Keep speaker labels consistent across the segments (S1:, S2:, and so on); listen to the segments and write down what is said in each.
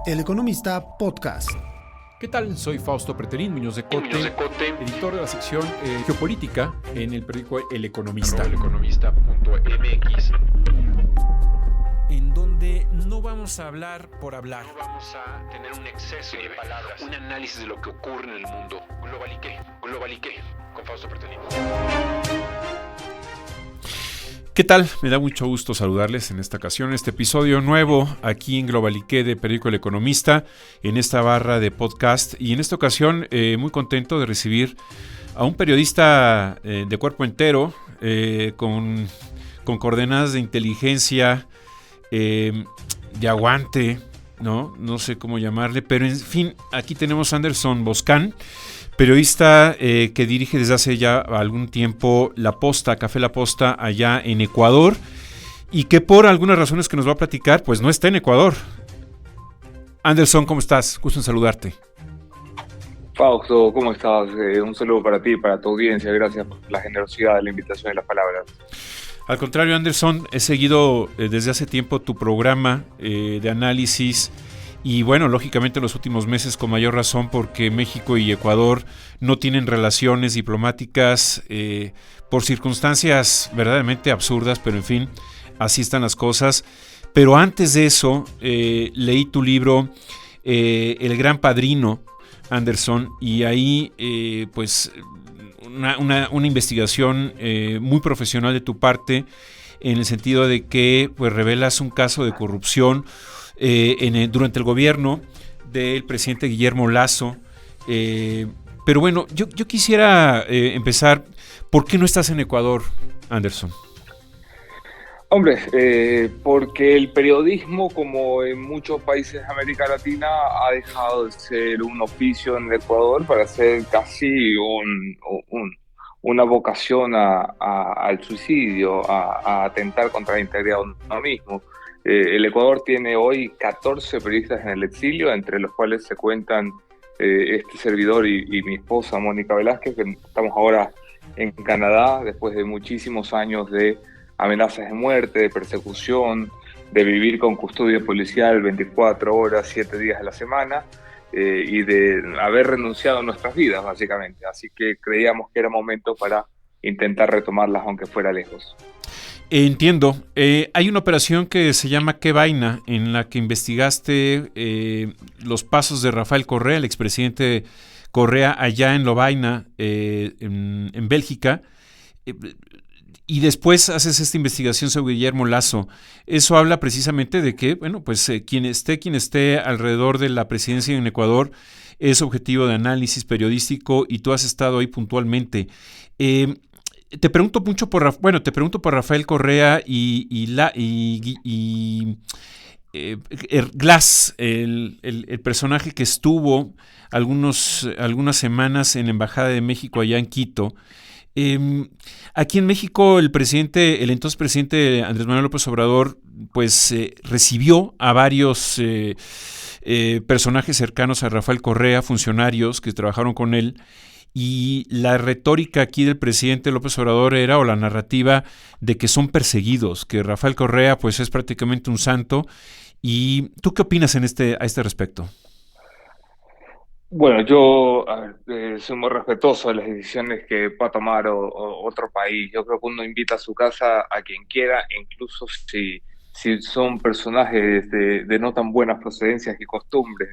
S1: El Economista Podcast.
S2: ¿Qué tal? Soy Fausto Pretelín Muñoz de Cote, editor de la sección Geopolítica en el periódico El Economista.
S3: Eleconomista.mx.
S2: En donde no vamos a hablar por hablar.
S3: No vamos a tener un exceso de palabras, un análisis de lo que ocurre en el mundo. Globaliqué, con Fausto Pretelín.
S2: ¿Qué tal? Me da mucho gusto saludarles en esta ocasión, este episodio nuevo aquí en Globaliqué de Periódico El Economista, en esta barra de podcast. Y en esta ocasión muy contento de recibir a un periodista de cuerpo entero, con coordenadas de inteligencia, de aguante, no sé cómo llamarle, pero en fin, aquí tenemos a Anderson Boscan, periodista que dirige desde hace ya algún tiempo La Posta, Café La Posta, allá en Ecuador, y que por algunas razones que nos va a platicar, pues no está en Ecuador. Anderson, ¿cómo estás? Gusto en saludarte.
S4: Fausto, ¿cómo estás? Un saludo para ti y para tu audiencia. Gracias por la generosidad de la invitación y las palabras.
S2: Al contrario, Anderson, he seguido desde hace tiempo tu programa de análisis. Y bueno, lógicamente en los últimos meses con mayor razón porque México y Ecuador no tienen relaciones diplomáticas por circunstancias verdaderamente absurdas, pero en fin, así están las cosas. Pero antes de eso, leí tu libro, El Gran Padrino, Anderson, y ahí pues una investigación muy profesional de tu parte, en el sentido de que pues revelas un caso de corrupción durante el gobierno del presidente Guillermo Lasso. Pero bueno, yo quisiera empezar. ¿Por qué no estás en Ecuador, Anderson?
S4: Hombre, porque el periodismo, como en muchos países de América Latina, ha dejado de ser un oficio en el Ecuador para ser casi una vocación al suicidio, a atentar contra la integridad de uno mismo. El Ecuador tiene hoy 14 periodistas en el exilio, entre los cuales se cuentan este servidor y mi esposa Mónica Velázquez, que estamos ahora en Canadá después de muchísimos años de amenazas de muerte, de persecución, de vivir con custodia policial 24 horas, 7 días a la semana, y de haber renunciado a nuestras vidas, básicamente. Así que creíamos que era momento para intentar retomarlas, aunque fuera lejos.
S2: Entiendo. Hay una operación que se llama ¿Qué vaina?, en la que investigaste los pasos de Rafael Correa, el expresidente Correa, allá en Lovaina, en Bélgica, y después haces esta investigación sobre Guillermo Lasso. Eso habla precisamente de que, bueno, pues quien esté alrededor de la presidencia en Ecuador es objetivo de análisis periodístico, y tú has estado ahí puntualmente. Te pregunto mucho por Rafael Correa y Glass, el personaje que estuvo algunas semanas en la Embajada de México allá en Quito. Aquí en México el entonces presidente Andrés Manuel López Obrador, pues recibió a varios personajes cercanos a Rafael Correa, funcionarios que trabajaron con él. Y la retórica aquí del presidente López Obrador o la narrativa de que son perseguidos, que Rafael Correa pues es prácticamente un santo. ¿Y tú qué opinas a este respecto?
S4: Bueno, yo soy muy respetuoso de las decisiones que pueda tomar otro país. Yo creo que uno invita a su casa a quien quiera, incluso si son personajes de no tan buenas procedencias y costumbres.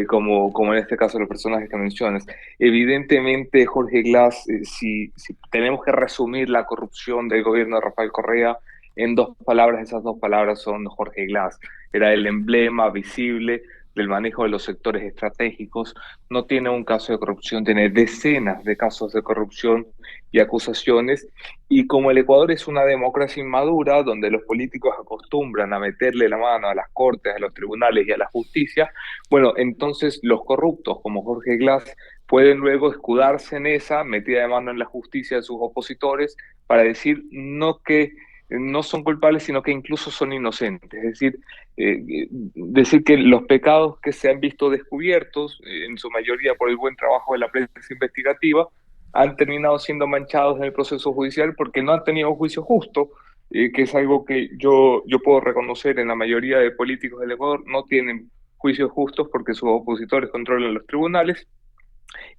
S4: Como en este caso los personajes que mencionas. Evidentemente, Jorge Glass, si tenemos que resumir la corrupción del gobierno de Rafael Correa en 2 palabras, esas 2 palabras son Jorge Glass. Era el emblema visible del manejo de los sectores estratégicos. No tiene un caso de corrupción, tiene decenas de casos de corrupción y acusaciones. Y como el Ecuador es una democracia inmadura, donde los políticos acostumbran a meterle la mano a las cortes, a los tribunales y a la justicia, bueno, entonces los corruptos como Jorge Glass pueden luego escudarse en esa metida de mano en la justicia de sus opositores para decir no que no son culpables, sino que incluso son inocentes. Es decir, decir que los pecados que se han visto descubiertos, en su mayoría por el buen trabajo de la prensa investigativa, han terminado siendo manchados en el proceso judicial porque no han tenido un juicio justo, que es algo que yo puedo reconocer en la mayoría de políticos del Ecuador. No tienen juicios justos porque sus opositores controlan los tribunales.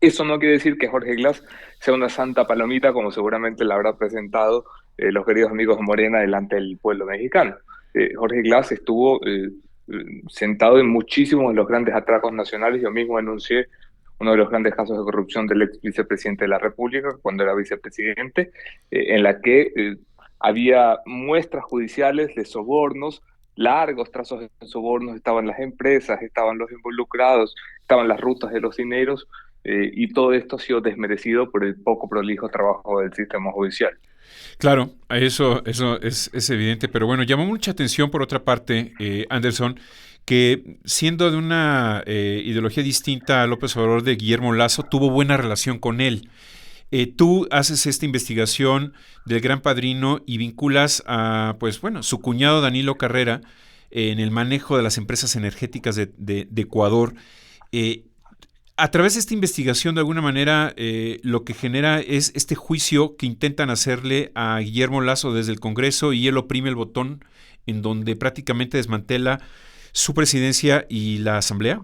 S4: Eso no quiere decir que Jorge Glass sea una santa palomita, como seguramente la habrá presentado los queridos amigos de Morena delante del pueblo mexicano. Jorge Glass estuvo sentado en muchísimos de los grandes atracos nacionales. Yo mismo denuncié uno de los grandes casos de corrupción del ex vicepresidente de la República, cuando era vicepresidente, en la que había muestras judiciales de sobornos, largos trazos de sobornos, estaban las empresas, estaban los involucrados, estaban las rutas de los dineros, y todo esto ha sido desmerecido por el poco prolijo trabajo del sistema judicial.
S2: Claro, eso es evidente, pero bueno, llamó mucha atención por otra parte, Anderson, que siendo de una ideología distinta a López Obrador, de Guillermo Lasso, tuvo buena relación con él. Tú haces esta investigación del Gran Padrino y vinculas a, pues bueno, su cuñado Danilo Carrera en el manejo de las empresas energéticas de Ecuador. A través de esta investigación, de alguna manera, lo que genera es este juicio que intentan hacerle a Guillermo Lasso desde el Congreso, y él oprime el botón en donde prácticamente desmantela su presidencia y la Asamblea.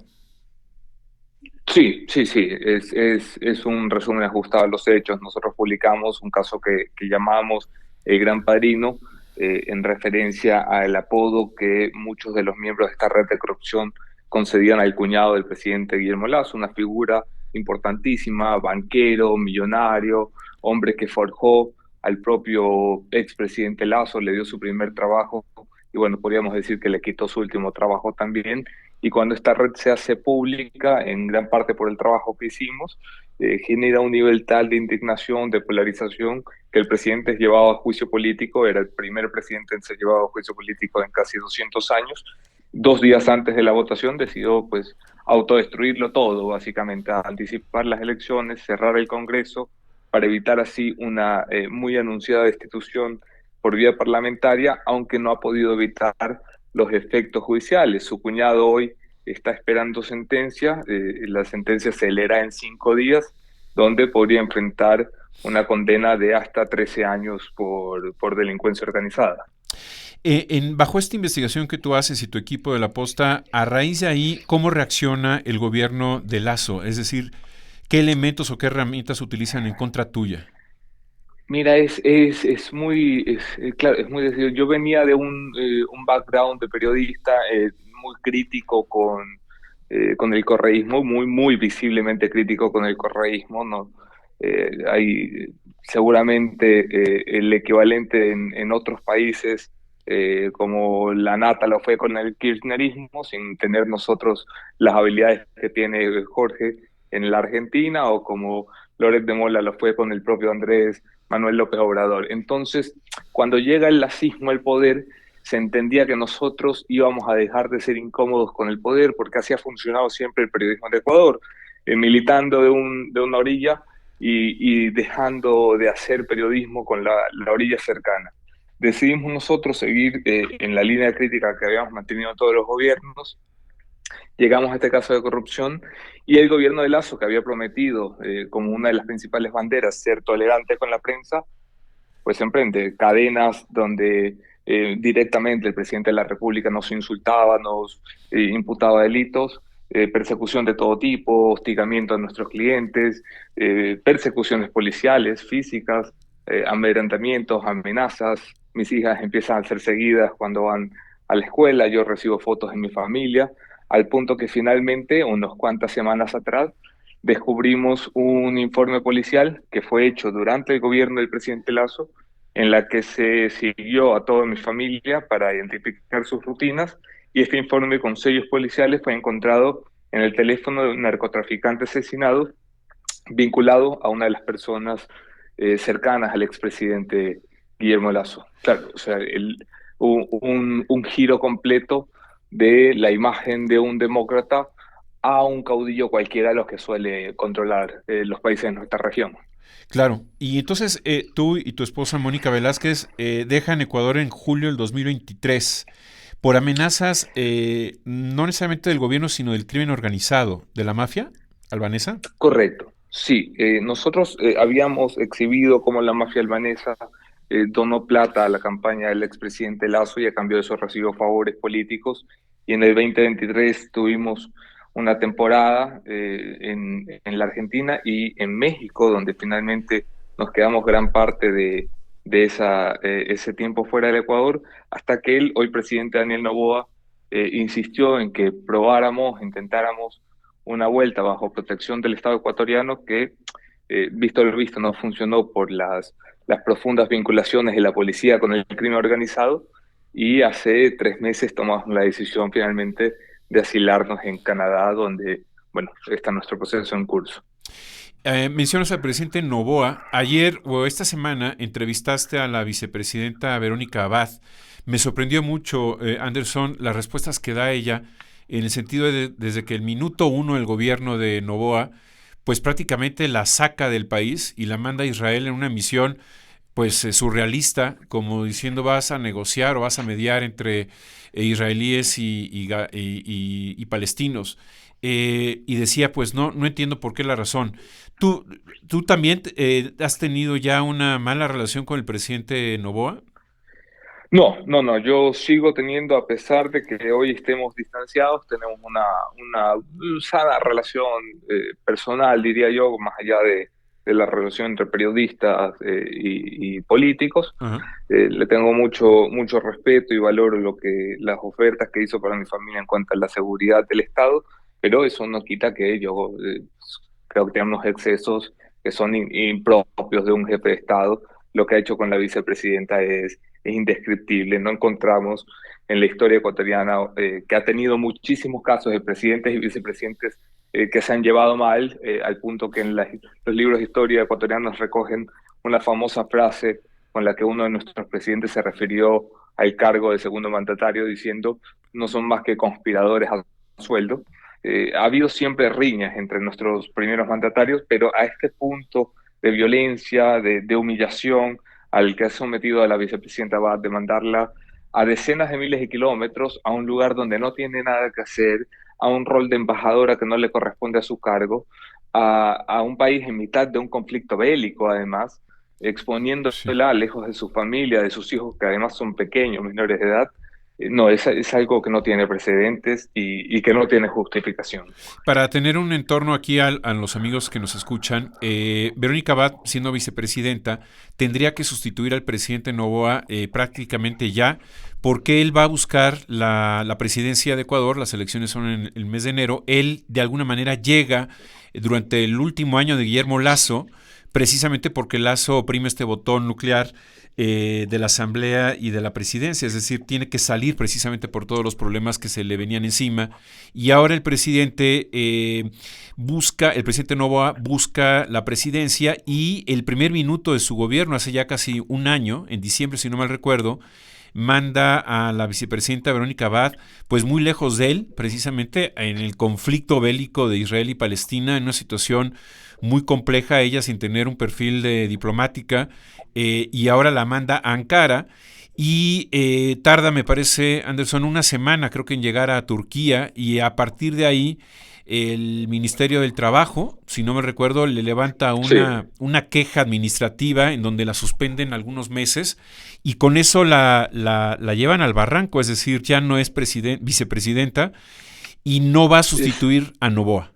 S4: Sí, sí, sí, es un resumen ajustado a los hechos. Nosotros publicamos un caso que llamamos El Gran Padrino, en referencia al apodo que muchos de los miembros de esta red de corrupción concedían al cuñado del presidente Guillermo Lasso, una figura importantísima, banquero, millonario, hombre que forjó al propio expresidente Lasso, le dio su primer trabajo, y bueno, podríamos decir que le quitó su último trabajo también. Y cuando esta red se hace pública, en gran parte por el trabajo que hicimos, genera un nivel tal de indignación, de polarización, que el presidente es llevado a juicio político. Era el primer presidente en ser llevado a juicio político en casi 200 años. 2 días antes de la votación decidió pues autodestruirlo todo, básicamente, anticipar las elecciones, cerrar el Congreso, para evitar así una muy anunciada destitución por vía parlamentaria, aunque no ha podido evitar los efectos judiciales. Su cuñado hoy está esperando sentencia, la sentencia se leerá en 5 días, donde podría enfrentar una condena de hasta 13 años por delincuencia organizada.
S2: Bajo esta investigación que tú haces y tu equipo de La Posta, a raíz de ahí, ¿cómo reacciona el gobierno de Lasso? Es decir, ¿qué elementos o qué herramientas utilizan en contra tuya?
S4: Mira, claro, es muy decidido. Yo venía de un background de periodista muy crítico con el correísmo, muy, muy visiblemente crítico con el correísmo, ¿no? Hay seguramente el equivalente en otros países, como la nata lo fue con el kirchnerismo, sin tener nosotros las habilidades que tiene Jorge en la Argentina, o como Loret de Mola lo fue con el propio Andrés Manuel López Obrador. Entonces, cuando llega el lacismo al poder, se entendía que nosotros íbamos a dejar de ser incómodos con el poder, porque así ha funcionado siempre el periodismo de Ecuador, militando de una orilla y dejando de hacer periodismo con la orilla cercana. Decidimos nosotros seguir en la línea de crítica que habíamos mantenido todos los gobiernos. Llegamos a este caso de corrupción, y el gobierno de Lasso, que había prometido como una de las principales banderas ser tolerante con la prensa, pues emprende cadenas donde directamente el presidente de la República nos insultaba, nos imputaba delitos, persecución de todo tipo, hostigamiento a nuestros clientes, persecuciones policiales, físicas, amedrentamientos, amenazas. Mis hijas empiezan a ser seguidas cuando van a la escuela, yo recibo fotos de mi familia, al punto que finalmente, unas cuantas semanas atrás, descubrimos un informe policial que fue hecho durante el gobierno del presidente Lasso, en la que se siguió a toda mi familia para identificar sus rutinas, y este informe con sellos policiales fue encontrado en el teléfono de un narcotraficante asesinado, vinculado a una de las personas cercanas al expresidente Guillermo Lasso. Claro, o sea, un giro completo de la imagen de un demócrata a un caudillo cualquiera de los que suele controlar los países de nuestra región.
S2: Claro, y entonces tú y tu esposa Mónica Velázquez dejan Ecuador en julio del 2023 por amenazas no necesariamente del gobierno, sino del crimen organizado, de la mafia albanesa.
S4: Correcto, sí. Nosotros habíamos exhibido cómo la mafia albanesa donó plata a la campaña del expresidente Lasso, y a cambio de eso recibió favores políticos y en el 2023 tuvimos una temporada en la Argentina y en México, donde finalmente nos quedamos gran parte de ese tiempo fuera del Ecuador, hasta que el hoy presidente Daniel Noboa insistió en que probáramos, intentáramos una vuelta bajo protección del Estado ecuatoriano que, visto lo visto, no funcionó por las profundas vinculaciones de la policía con el crimen organizado, y hace 3 meses tomamos la decisión finalmente de asilarnos en Canadá, donde, bueno, está nuestro proceso en curso.
S2: Mencionas al presidente Noboa. Ayer o esta semana entrevistaste a la vicepresidenta Verónica Abad. Me sorprendió mucho, Anderson, las respuestas que da ella en el sentido de desde que el minuto uno el gobierno de Noboa pues prácticamente la saca del país y la manda a Israel en una misión pues surrealista, como diciendo vas a negociar o vas a mediar entre israelíes y palestinos. Y decía, pues no entiendo por qué la razón. ¿Tú, tú también has tenido ya una mala relación con el presidente Noboa?
S4: No, no, no, yo sigo teniendo, a pesar de que hoy estemos distanciados, tenemos una sana relación personal, diría yo, más allá de la relación entre periodistas y políticos.
S2: Ajá.
S4: Le tengo mucho respeto y valoro las ofertas que hizo para mi familia en cuanto a la seguridad del Estado, pero eso no quita que yo creo que tiene unos excesos que son impropios de un jefe de Estado. Lo que ha hecho con la vicepresidenta es indescriptible. No encontramos en la historia ecuatoriana, que ha tenido muchísimos casos de presidentes y vicepresidentes que se han llevado mal, al punto que en los libros de historia ecuatorianos recogen una famosa frase con la que uno de nuestros presidentes se refirió al cargo de segundo mandatario, diciendo no son más que conspiradores a sueldo. Ha habido siempre riñas entre nuestros primeros mandatarios, pero a este punto de violencia, de humillación al que ha sometido a la vicepresidenta Abad, de mandarla a decenas de miles de kilómetros a un lugar donde no tiene nada que hacer, a un rol de embajadora que no le corresponde a su cargo, a un país en mitad de un conflicto bélico, además,
S2: Sí.
S4: exponiéndola lejos de su familia, de sus hijos, que además son pequeños, menores de edad. No, es algo que no tiene precedentes y que no tiene justificación.
S2: Para tener un entorno aquí a los amigos que nos escuchan, Verónica Abad, siendo vicepresidenta, tendría que sustituir al presidente Noboa prácticamente ya, porque él va a buscar la presidencia de Ecuador, las elecciones son en el mes de enero, él de alguna manera llega durante el último año de Guillermo Lasso, precisamente porque Lasso oprime este botón nuclear de la Asamblea y de la Presidencia, es decir, tiene que salir precisamente por todos los problemas que se le venían encima, y ahora el presidente el presidente Noboa busca la presidencia, y el primer minuto de su gobierno, hace ya casi un año, en diciembre si no mal recuerdo, manda a la vicepresidenta Verónica Abad, pues muy lejos de él, precisamente en el conflicto bélico de Israel y Palestina, en una situación muy compleja, ella sin tener un perfil de diplomática, y ahora la manda a Ankara, y tarda, me parece, Anderson, una semana creo que en llegar a Turquía, y a partir de ahí el Ministerio del Trabajo, si no me recuerdo, le levanta
S4: Sí,
S2: una queja administrativa en donde la suspenden algunos meses, y con eso la llevan al barranco, es decir, ya no es vicepresidenta y no va a
S4: es,
S2: sustituir a Noboa.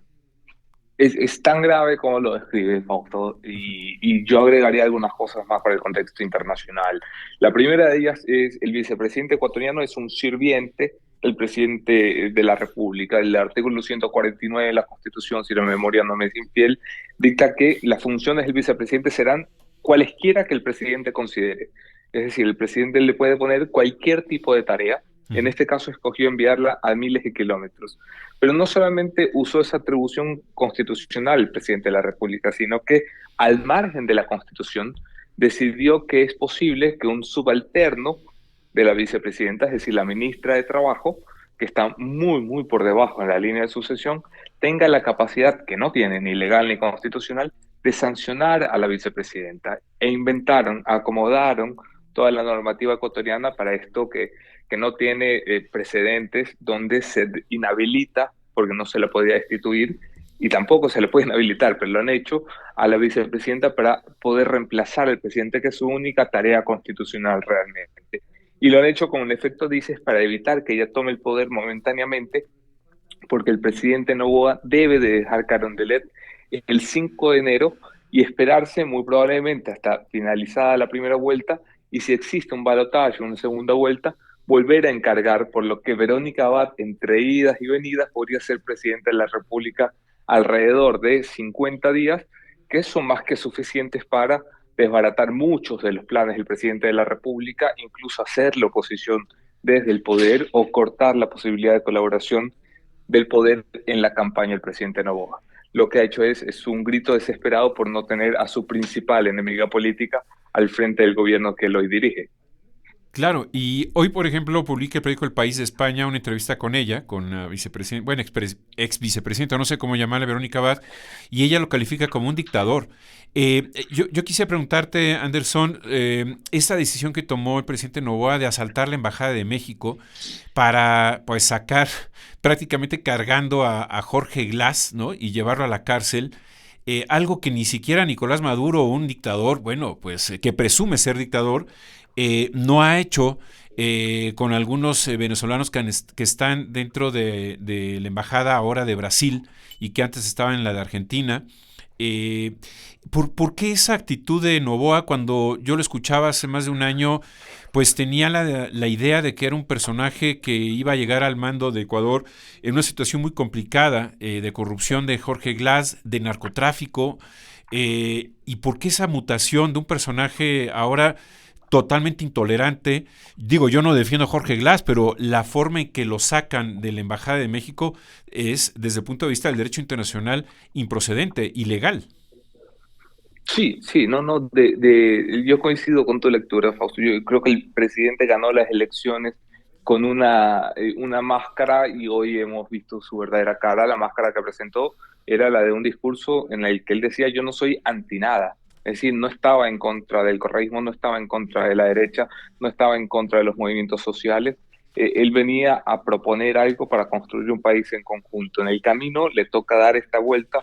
S4: es tan grave como lo describe Fausto, y yo agregaría algunas cosas más para el contexto internacional. La primera de ellas es el vicepresidente ecuatoriano es un sirviente del presidente de la República. El artículo 149 de la Constitución, si la memoria no me es infiel, dicta que las funciones del vicepresidente serán cualesquiera que el presidente considere. Es decir, el presidente le puede poner cualquier tipo de tarea. En
S2: Ujú.
S4: este caso escogió enviarla a miles de kilómetros. Pero no solamente usó esa atribución constitucional el presidente de la República, sino que al margen de la Constitución decidió que es posible que un subalterno de la vicepresidenta, es decir, la ministra de Trabajo, que está muy por debajo en la línea de sucesión, tenga la capacidad, que no tiene ni legal ni constitucional, de sancionar a la vicepresidenta. E inventaron, acomodaron toda la normativa ecuatoriana para esto que no tiene precedentes, donde se inhabilita, porque no se la podía destituir, y tampoco se le puede inhabilitar, pero lo han hecho a la vicepresidenta para poder reemplazar al presidente, que es su única tarea constitucional realmente. Y lo han hecho con un efecto, dices, para evitar que ella tome el poder momentáneamente, porque el presidente Noboa debe de dejar Carondelet el 5 de enero y esperarse muy probablemente hasta finalizada la primera vuelta, y si existe un balotaje, una segunda vuelta, volver a encargar, por lo que Verónica Abad, entre idas y venidas, podría ser presidenta de la República alrededor de 50 días, que son más que suficientes para desbaratar muchos de los planes del presidente de la República, incluso hacer la oposición desde el poder o cortar la posibilidad de colaboración del poder en la campaña del presidente Noboa. Lo que ha hecho es un grito desesperado por no tener a su principal enemiga política al frente del gobierno que él hoy dirige.
S2: Claro, y hoy, por ejemplo, publica el periódico El País de España una entrevista con ella, con la vicepresidenta, bueno, ex vicepresidenta, no sé cómo llamarla, Verónica Abad, y ella lo califica como un dictador. Yo quisiera preguntarte, Anderson, esta decisión que tomó el presidente Noboa de asaltar la Embajada de México para, pues, sacar, prácticamente cargando a Jorge Glass, ¿no? Y llevarlo a la cárcel. Algo que ni siquiera Nicolás Maduro, un dictador, bueno, pues que presume ser dictador, no ha hecho con algunos venezolanos que están dentro de la embajada ahora de Brasil y que antes estaban en la de Argentina. Eh, ¿Por qué esa actitud de Noboa cuando yo lo escuchaba hace más de un año? Pues tenía la idea de que era un personaje que iba a llegar al mando de Ecuador en una situación muy complicada de corrupción de Jorge Glass, de narcotráfico. ¿Y por qué esa mutación de un personaje ahora totalmente intolerante? Digo, yo no defiendo a Jorge Glass, pero la forma en que lo sacan de la Embajada de México es, desde el punto de vista del derecho internacional, improcedente, ilegal.
S4: Sí, sí, no, yo coincido con tu lectura, Fausto. Yo creo que el presidente ganó las elecciones con una máscara, y hoy hemos visto su verdadera cara. La máscara que presentó era la de un discurso en el que él decía: yo no soy anti nada. Es decir, no estaba en contra del correísmo, no estaba en contra de la derecha, no estaba en contra de los movimientos sociales. Él venía a proponer algo para construir un país en conjunto. En el camino le toca dar esta vuelta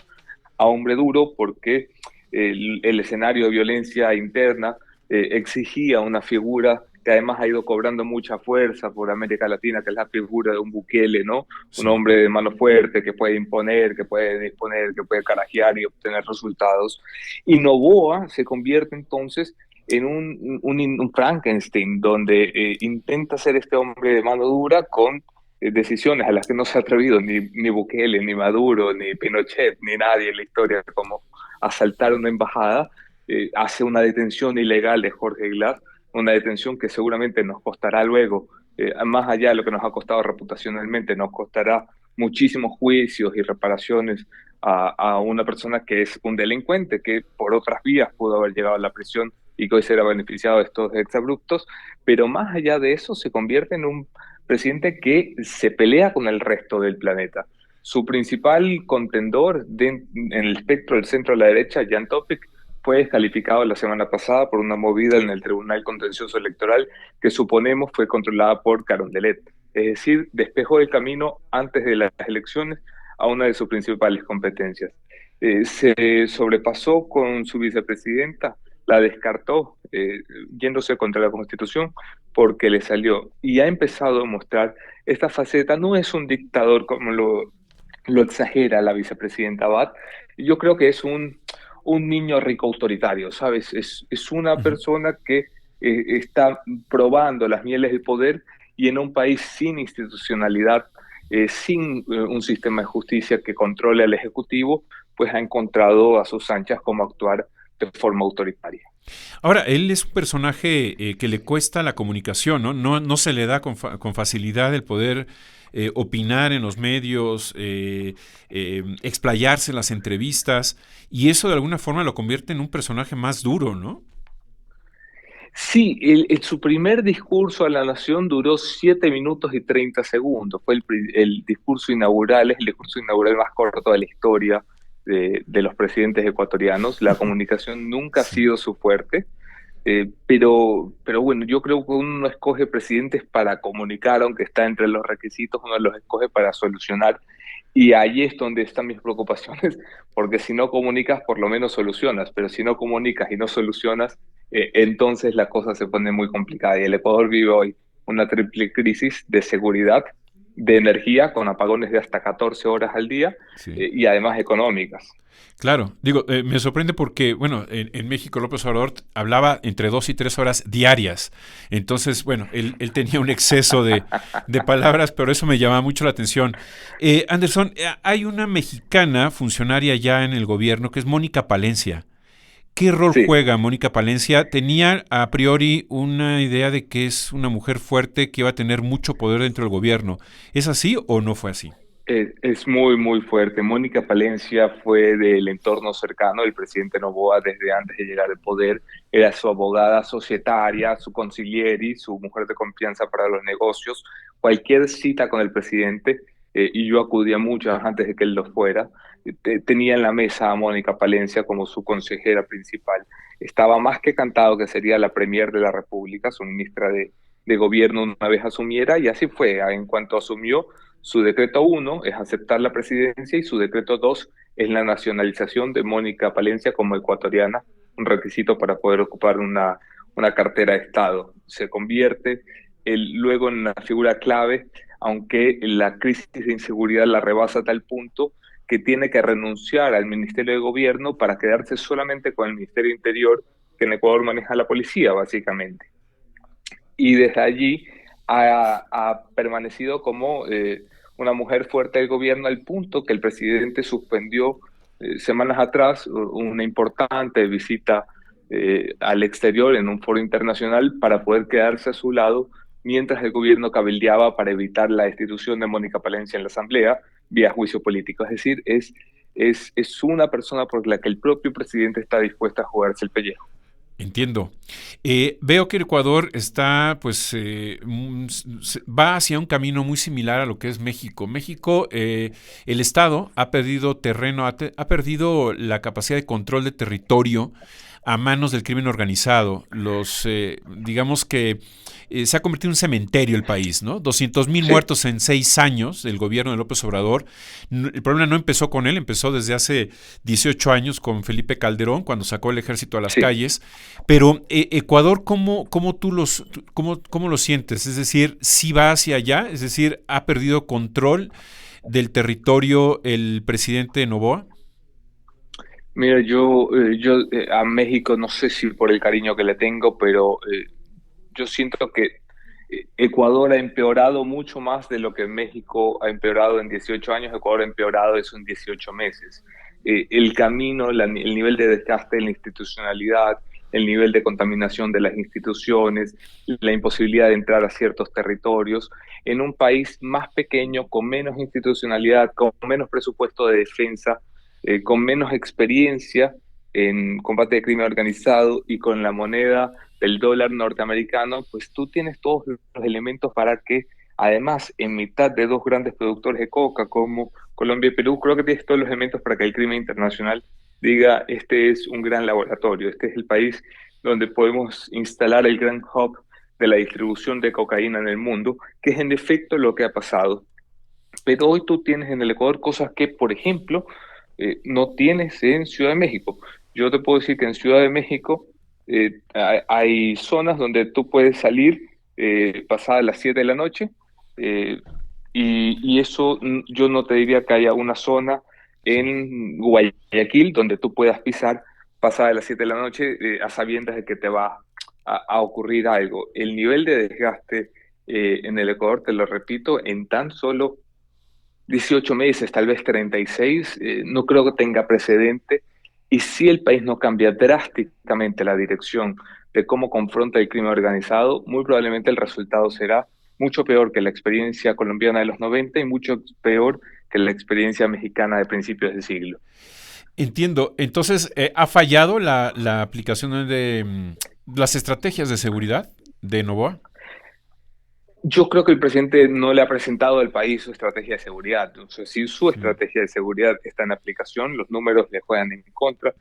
S4: a hombre duro, porque el escenario de violencia interna exigía una figura que además ha ido cobrando mucha fuerza por América Latina, que es la figura de un Bukele, ¿no? Un
S2: Sí.
S4: hombre de mano fuerte que puede imponer, que puede disponer, que puede carajear y obtener resultados. Y Noboa se convierte entonces en un Frankenstein, donde intenta ser este hombre de mano dura con decisiones a las que no se ha atrevido ni Bukele, ni Maduro, ni Pinochet, ni nadie en la historia, como asaltar una embajada. Hace una detención ilegal de Jorge Glass, una detención que seguramente nos costará luego, más allá de lo que nos ha costado reputacionalmente, nos costará muchísimos juicios y reparaciones a una persona que es un delincuente, que por otras vías pudo haber llegado a la prisión y que hoy será beneficiado de estos exabruptos. Pero más allá de eso, se convierte en un presidente que se pelea con el resto del planeta. Su principal contendor en el espectro del centro de la derecha, Jan Topic, fue descalificado la semana pasada por una movida en el Tribunal Contencioso Electoral que suponemos fue controlada por Carondelet. Es decir, despejó el camino antes de las elecciones a una de sus principales competencias. Se sobrepasó con su vicepresidenta, la descartó, yéndose contra la Constitución, porque le salió, y ha empezado a mostrar esta faceta. No es un dictador como lo exagera la vicepresidenta Abad. Yo creo que es un niño rico autoritario, ¿sabes? Es una
S2: Ujú.
S4: persona que está probando las mieles del poder, y en un país sin institucionalidad, sin un sistema de justicia que controle al Ejecutivo, pues ha encontrado a sus anchas cómo actuar de forma autoritaria.
S2: Ahora, él es un personaje que le cuesta la comunicación, ¿no? No se le da con facilidad el poder opinar en los medios, explayarse en las entrevistas, y eso de alguna forma lo convierte en un personaje más duro, ¿no?
S4: Sí, su primer discurso a la nación duró 7 minutos y 30 segundos. Fue el discurso inaugural, es el discurso inaugural más corto de la historia de los presidentes ecuatorianos. La comunicación nunca ha
S2: Sí.
S4: sido su fuerte. Pero bueno, yo creo que uno no escoge presidentes para comunicar, aunque está entre los requisitos, uno los escoge para solucionar. Y ahí es donde están mis preocupaciones, porque si no comunicas, por lo menos solucionas, pero si no comunicas y no solucionas, entonces la cosa se pone muy complicada, y el Ecuador vive hoy una triple crisis de seguridad, de energía, con apagones de hasta 14 horas al día,
S2: Sí.
S4: y además económicas.
S2: Claro, digo, me sorprende porque, bueno, en México López Obrador hablaba entre 2 y 3 horas diarias. Entonces, bueno, él tenía un exceso de palabras, pero eso me llamaba mucho la atención. Anderson, hay una mexicana funcionaria ya en el gobierno que es Mónica Palencia. ¿Qué rol
S4: Sí.
S2: juega Mónica Palencia? Tenía a priori una idea de que es una mujer fuerte que iba a tener mucho poder dentro del gobierno. ¿Es así o no fue así?
S4: Es muy, muy fuerte. Mónica Palencia fue del entorno cercano del presidente Noboa desde antes de llegar al poder. Era su abogada societaria, su consiglieri, su mujer de confianza para los negocios. Cualquier cita con el presidente, y yo acudía muchas antes de que él lo fuera, tenía en la mesa a Mónica Palencia como su consejera principal. Estaba más que cantado que sería la premier de la República, su ministra de gobierno una vez asumiera, y así fue. En cuanto asumió, su decreto 1 es aceptar la presidencia y su decreto 2 es la nacionalización de Mónica Palencia como ecuatoriana, un requisito para poder ocupar una cartera de Estado. Se convierte luego en una figura clave, aunque la crisis de inseguridad la rebasa a tal punto que tiene que renunciar al Ministerio de Gobierno para quedarse solamente con el Ministerio de Interior, que en Ecuador maneja la policía, básicamente. Y desde allí ha permanecido como una mujer fuerte del gobierno al punto que el presidente suspendió semanas atrás una importante visita al exterior en un foro internacional para poder quedarse a su lado mientras el gobierno cabildeaba para evitar la destitución de Mónica Palencia en la Asamblea vía juicio político. Es decir, es una persona por la que el propio presidente está dispuesto a jugarse el pellejo.
S2: Entiendo. Veo que Ecuador está, pues, va hacia un camino muy similar a lo que es México. México, el Estado ha perdido terreno, ha perdido la capacidad de control de territorio a manos del crimen organizado. Digamos que se ha convertido en un cementerio el país, ¿no? 200,000
S4: Sí,
S2: muertos en 6 años del gobierno de López Obrador. El problema no empezó con él, empezó desde hace 18 años con Felipe Calderón, cuando sacó el ejército a las
S4: sí.
S2: calles. Pero Ecuador, ¿cómo lo sientes? Es decir, ¿sí va hacia allá? Es decir, ¿ha perdido control del territorio el presidente Noboa?
S4: Mira, yo a México no sé si por el cariño que le tengo, pero yo siento que Ecuador ha empeorado mucho más de lo que México ha empeorado en 18 años. Ecuador ha empeorado eso en 18 meses. El camino, el nivel de desgaste de la institucionalidad, el nivel de contaminación de las instituciones, la imposibilidad de entrar a ciertos territorios, en un país más pequeño, con menos institucionalidad, con menos presupuesto de defensa, con menos experiencia en combate de crimen organizado y con la moneda del dólar norteamericano, pues tú tienes todos los elementos para que, además, en mitad de dos grandes productores de coca como Colombia y Perú, creo que tienes todos los elementos para que el crimen internacional diga, este es un gran laboratorio, este es el país donde podemos instalar el gran hub de la distribución de cocaína en el mundo, que es en efecto lo que ha pasado. Pero hoy tú tienes en el Ecuador cosas que, por ejemplo, no tienes en Ciudad de México. Yo te puedo decir que en Ciudad de México hay zonas donde tú puedes salir pasadas las 7 de la noche, eh, y eso yo no te diría que haya una zona
S2: Sí.
S4: en Guayaquil donde tú puedas pisar pasadas las 7 de la noche a sabiendas de que te va a ocurrir algo. El nivel de desgaste en el Ecuador, te lo repito, en tan solo 18 meses, tal vez 36, no creo que tenga precedente. Y si el país no cambia drásticamente la dirección de cómo confronta el crimen organizado, muy probablemente el resultado será mucho peor que la experiencia colombiana de los 90 y mucho peor que la experiencia mexicana de principios de siglo.
S2: Entiendo. Entonces, ¿ha fallado la aplicación de las estrategias de seguridad de Novoa?
S4: Yo creo que el presidente no le ha presentado al país su estrategia de seguridad. Entonces, si su
S2: Mm.
S4: estrategia de seguridad está en aplicación, los números le juegan en contra.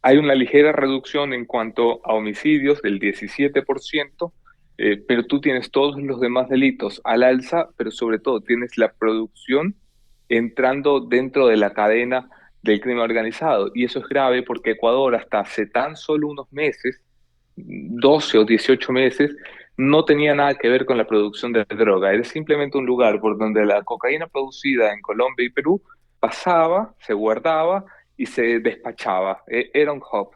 S4: Hay una ligera reducción en cuanto a homicidios del 17%, pero tú tienes todos los demás delitos al alza, pero sobre todo tienes la producción entrando dentro de la cadena del crimen organizado. Y eso es grave porque Ecuador hasta hace tan solo unos meses, 12 o 18 meses, no tenía nada que ver con la producción de droga, era simplemente un lugar por donde la cocaína producida en Colombia y Perú pasaba, se guardaba y se despachaba. Era un hub.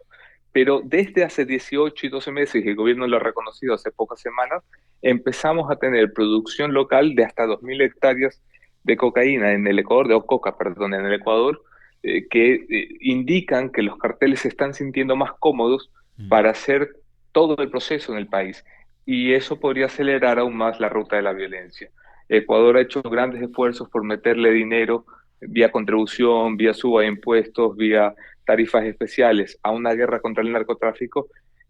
S4: Pero desde hace 18 y 12 meses, y el gobierno lo ha reconocido hace pocas semanas, empezamos a tener producción local de hasta 2.000 hectáreas de cocaína en el Ecuador, de coca, perdón, en el Ecuador, que indican que los carteles se están sintiendo más cómodos para hacer todo el proceso en el país. Y eso podría acelerar aún más la ruta de la violencia. Ecuador ha hecho grandes esfuerzos por meterle dinero vía contribución, vía suba de impuestos, vía tarifas especiales a una guerra contra el narcotráfico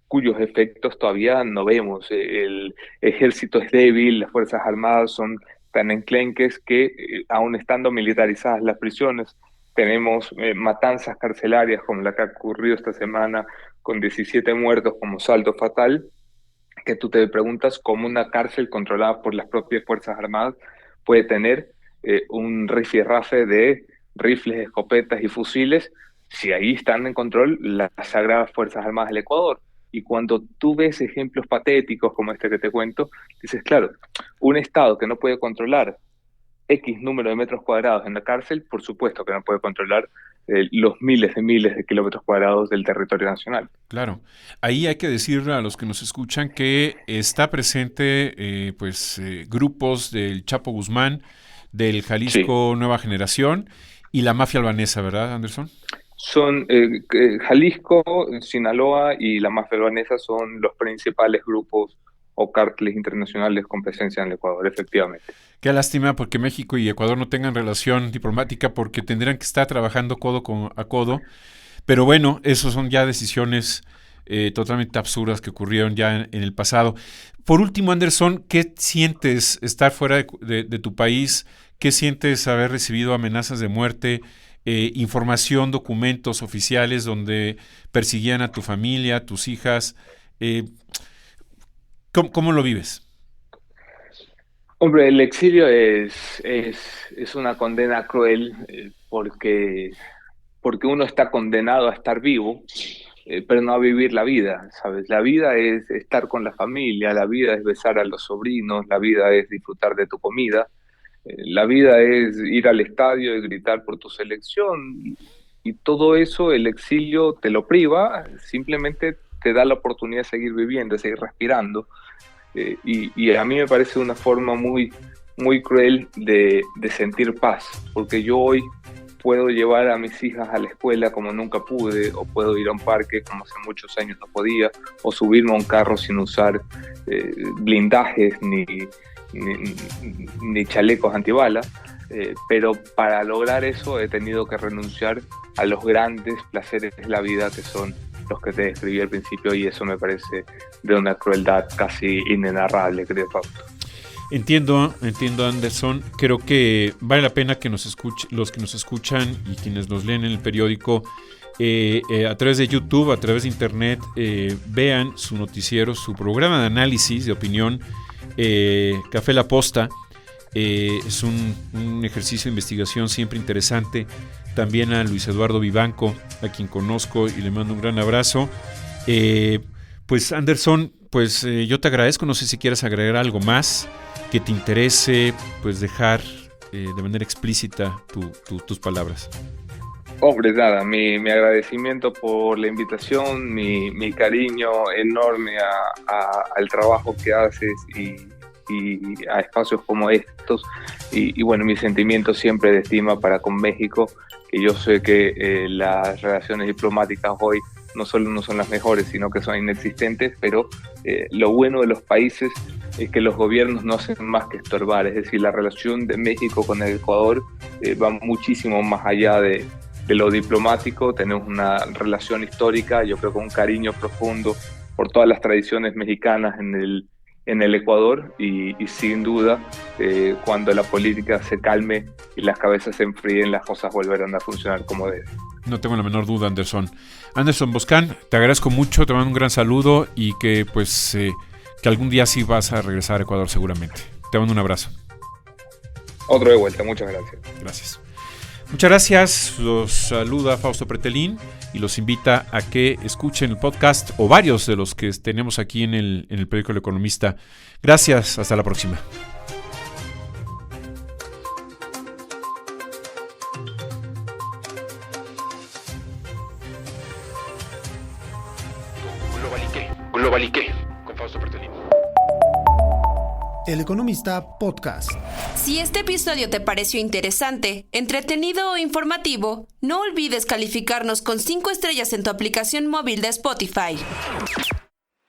S4: cuyos efectos todavía no vemos. El ejército es débil, las Fuerzas Armadas son tan enclenques que, aún estando militarizadas las prisiones, tenemos matanzas carcelarias como la que ha ocurrido esta semana con 17 muertos como saldo fatal, que tú te preguntas cómo una cárcel controlada por las propias Fuerzas Armadas puede tener un rifirrafe de rifles, escopetas y fusiles si ahí están en control las sagradas Fuerzas Armadas del Ecuador. Y cuando tú ves ejemplos patéticos como este que te cuento, dices, claro, un Estado que no puede controlar X número de metros cuadrados en la cárcel, por supuesto que no puede controlar los miles de kilómetros cuadrados del territorio nacional.
S2: Claro. Ahí hay que decir a los que nos escuchan que está presente grupos del Chapo Guzmán, del Jalisco sí. Nueva Generación y la mafia albanesa, ¿verdad, Anderson?
S4: Son Jalisco, Sinaloa y la mafia albanesa son los principales grupos o cárteles internacionales con presencia en el Ecuador, efectivamente.
S2: Qué lástima porque México y Ecuador no tengan relación diplomática porque tendrían que estar trabajando codo a codo, pero bueno, esos son ya decisiones totalmente absurdas que ocurrieron ya en el pasado. Por último, Anderson, ¿qué sientes estar fuera de tu país? ¿Qué sientes haber recibido amenazas de muerte? Información, documentos oficiales donde persiguían a tu familia, a tus hijas. ¿Cómo lo vives?
S4: Hombre, el exilio es una condena cruel porque uno está condenado a estar vivo, pero no a vivir la vida, ¿sabes? La vida es estar con la familia, la vida es besar a los sobrinos, la vida es disfrutar de tu comida. La vida es ir al estadio y gritar por tu selección, y todo eso el exilio te lo priva, simplemente te da la oportunidad de seguir viviendo, de seguir respirando, y a mí me parece una forma muy, muy cruel de sentir paz, porque yo hoy puedo llevar a mis hijas a la escuela como nunca pude, o puedo ir a un parque como hace muchos años no podía, o subirme a un carro sin usar blindajes ni chalecos antibalas, pero para lograr eso he tenido que renunciar a los grandes placeres de la vida que son los que te describí al principio, y eso me parece de una crueldad casi inenarrable, creo, Fausto.
S2: Entiendo, Anderson. Creo que vale la pena que los que nos escuchan y quienes nos leen en el periódico a través de YouTube, a través de Internet, vean su noticiero, su programa de análisis, de opinión, Café La Posta. Es un ejercicio de investigación siempre interesante. También a Luis Eduardo Vivanco, a quien conozco y le mando un gran abrazo. Pues Anderson, yo te agradezco. No sé si quieres agregar algo más que te interese, pues dejar de manera explícita tus palabras.
S4: Hombre, nada, mi agradecimiento por la invitación, mi cariño enorme al trabajo que haces y a espacios como estos, y bueno, mi sentimiento siempre de estima para con México, que yo sé que las relaciones diplomáticas hoy no solo no son las mejores, sino que son inexistentes, pero lo bueno de los países es que los gobiernos no hacen más que estorbar, es decir, la relación de México con el Ecuador va muchísimo más allá de lo diplomático. Tenemos una relación histórica, yo creo que un cariño profundo por todas las tradiciones mexicanas en el Ecuador, y sin duda cuando la política se calme y las cabezas se enfríen, las cosas volverán a funcionar como deben.
S2: No tengo la menor duda, Anderson. Anderson Boscan, te agradezco mucho, te mando un gran saludo y que que algún día sí vas a regresar a Ecuador seguramente. Te mando un abrazo.
S4: Otro de vuelta, muchas gracias.
S2: Gracias. Muchas gracias, los saluda Fausto Pretelín y los invita a que escuchen el podcast o varios de los que tenemos aquí en el periódico El Economista. Gracias, hasta la próxima.
S3: Globaliqué con Fausto Pretelín.
S1: El Economista Podcast.
S5: Si este episodio te pareció interesante, entretenido o informativo, no olvides calificarnos con 5 estrellas en tu aplicación móvil de Spotify.